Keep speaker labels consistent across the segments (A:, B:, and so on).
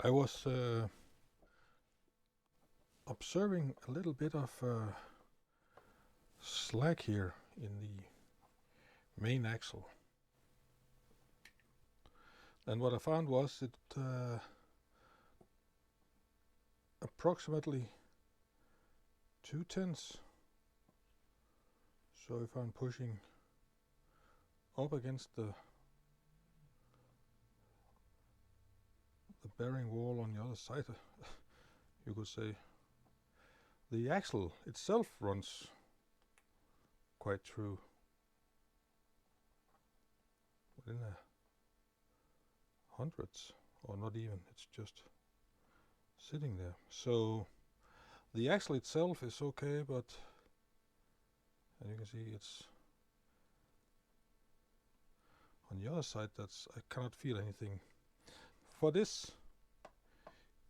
A: I was observing a little bit of slack here in the main axle, and what I found was it approximately 2/10. So if I'm pushing up against the bearing wall on the other side, you could say, the axle itself runs quite true within the hundreds, or not even, it's just sitting there. So the axle itself is okay, but and you can see it's on the other side, that's I cannot feel anything. For this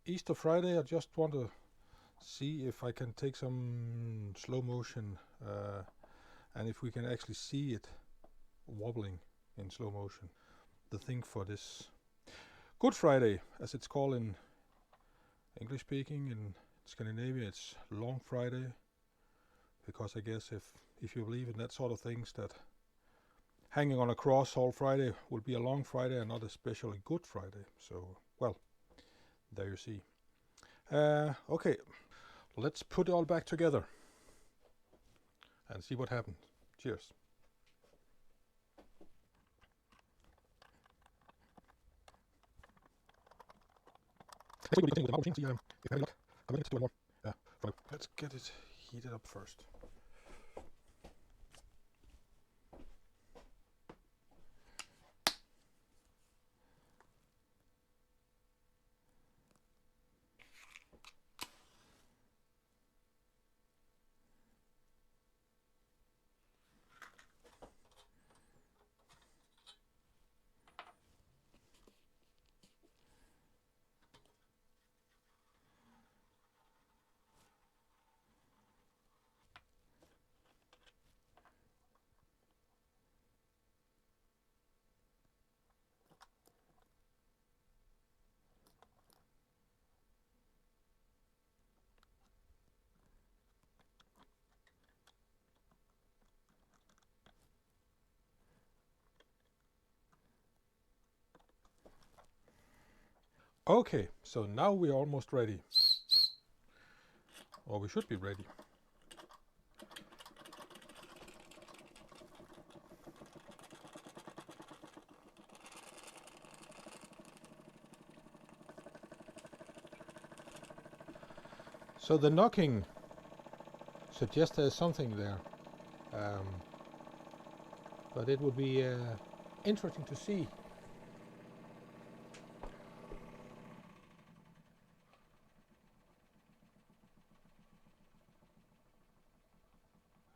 A: Easter Friday, I just want to see if I can take some slow motion and if we can actually see it wobbling in slow motion. The thing for this Good Friday, as it's called in English speaking, in Scandinavia it's Long Friday, because I guess if you believe in that sort of things, that hanging on a cross all Friday will be a long Friday and not especially Good Friday. So, well, there you see. Okay, let's put it all back together and see what happens. Cheers. Let's get it heated up first. Okay, so now we're almost ready. Or we should be ready. So the knocking suggests there's something there. But it would be interesting to see.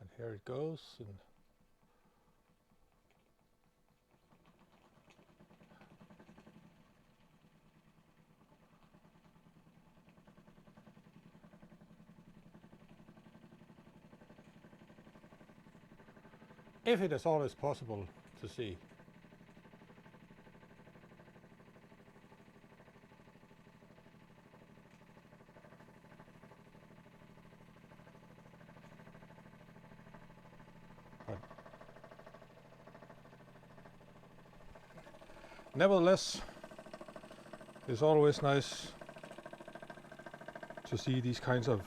A: And here it goes. And if it is always possible to see. But nevertheless, it's always nice to see these kinds of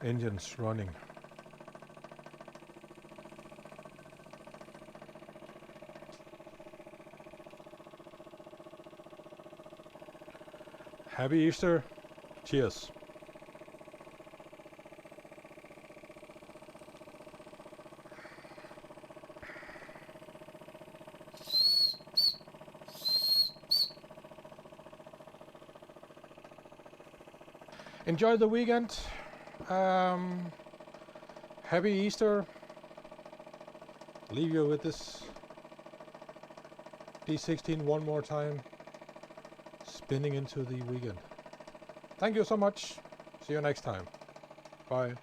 A: engines running. Happy Easter. Cheers. Enjoy the weekend. Happy Easter. Leave you with this D16 one more time, spinning into the weekend. Thank you so much. See you next time. Bye.